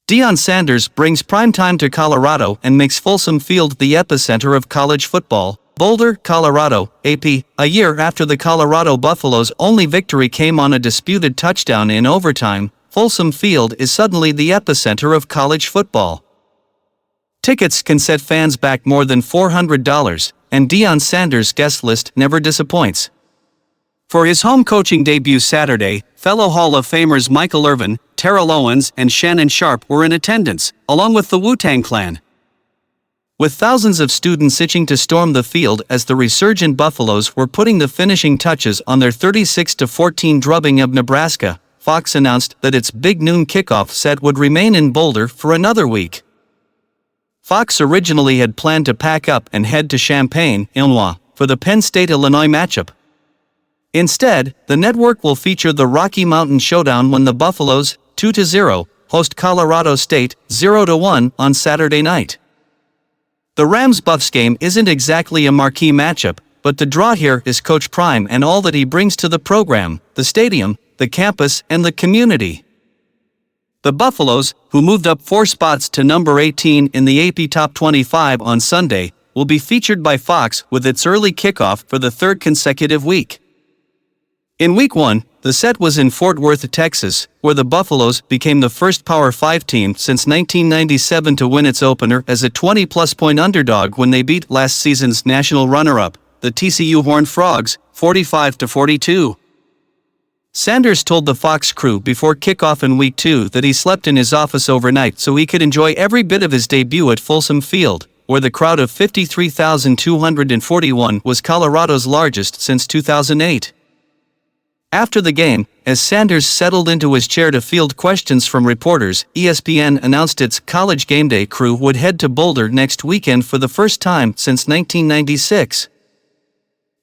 Deion Sanders brings primetime to Colorado and makes Folsom Field the epicenter of college football. Boulder, Colorado, AP. A year after the Colorado Buffaloes' only victory came on a disputed touchdown in overtime, Folsom Field is suddenly the epicenter of college football. Tickets can set fans back more than $400, and Deion Sanders' guest list never disappoints. For his home coaching debut Saturday, fellow Hall of Famers Michael Irvin, Terrell Owens, and Shannon Sharpe were in attendance, along with the Wu-Tang Clan. With thousands of students itching to storm the field as the resurgent Buffaloes were putting the finishing touches on their 36-14 drubbing of Nebraska, Fox announced that its big Noon Kickoff set would remain in Boulder for another week. Fox originally had planned to pack up and head to Champaign, Illinois, for the Penn State-Illinois matchup. Instead, the network will feature the Rocky Mountain Showdown when the Buffaloes, 2-0, host Colorado State, 0-1, on Saturday night. The Rams-Buffs game isn't exactly a marquee matchup, but the draw here is Coach Prime and all that he brings to the program, the stadium, the campus, and the community. The Buffaloes, who moved up 4 spots to number 18 in the AP Top 25 on Sunday, will be featured by Fox with its early kickoff for the third consecutive week. In Week 1, the set was in Fort Worth, Texas, where the Buffaloes became the first Power 5 team since 1997 to win its opener as a 20-plus point underdog when they beat last season's national runner-up, the TCU Horned Frogs, 45-42. Sanders told the Fox crew before kickoff in Week 2 that he slept in his office overnight so he could enjoy every bit of his debut at Folsom Field, where the crowd of 53,241 was Colorado's largest since 2008. After the game, as Sanders settled into his chair to field questions from reporters, ESPN announced its College Game Day crew would head to Boulder next weekend for the first time since 1996.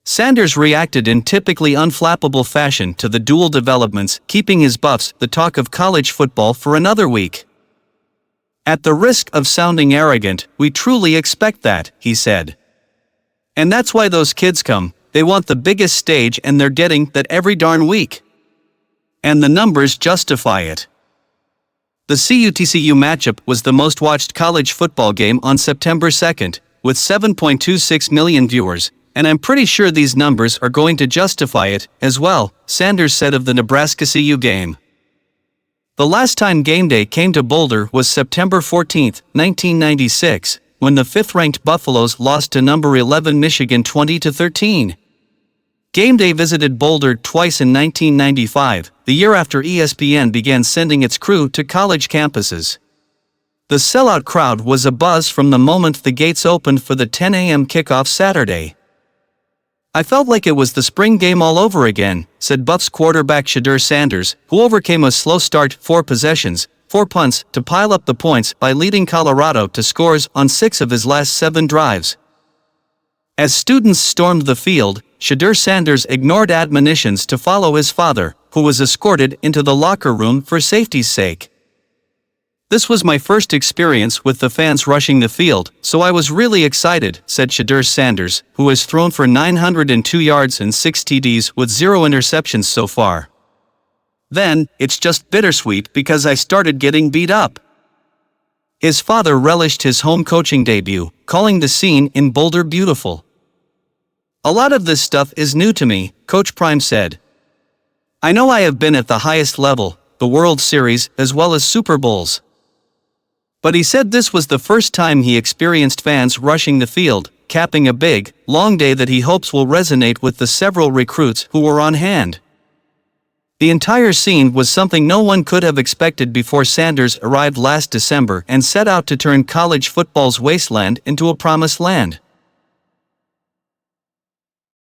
Sanders reacted in typically unflappable fashion to the dual developments, keeping his Buffs the talk of college football for another week. "At the risk of sounding arrogant, we truly expect that," he said. "And that's why those kids come. They want the biggest stage and they're getting that every darn week. And the numbers justify it." The CU-TCU matchup was the most watched college football game on September 2nd, with 7.26 million viewers, and I'm pretty sure these numbers are going to justify it as well, Sanders said of the Nebraska-CU game. The last time Game Day came to Boulder was September 14, 1996, when the 5th-ranked Buffaloes lost to number 11 Michigan 20-13. Game Day visited Boulder twice in 1995, the year after ESPN began sending its crew to college campuses. The sellout crowd was abuzz from the moment the gates opened for the 10 a.m. kickoff Saturday. "I felt like it was the spring game all over again," said Buffs quarterback Deion Sanders, who overcame a slow start, 4 possessions, 4 punts, to pile up the points by leading Colorado to scores on 6 of his last 7 drives. As students stormed the field, Deion Sanders ignored admonitions to follow his father, who was escorted into the locker room for safety's sake. "This was my first experience with the fans rushing the field, so I was really excited," said Deion Sanders, who has thrown for 902 yards and 6 TDs with 0 interceptions so far. "Then, it's just bittersweet because I started getting beat up." His father relished his home coaching debut, calling the scene in Boulder beautiful. "A lot of this stuff is new to me," Coach Prime said. "I know I have been at the highest level, the World Series as well as Super Bowls." But he said this was the first time he experienced fans rushing the field, capping a big, long day that he hopes will resonate with the several recruits who were on hand. The entire scene was something no one could have expected before Sanders arrived last December and set out to turn college football's wasteland into a promised land.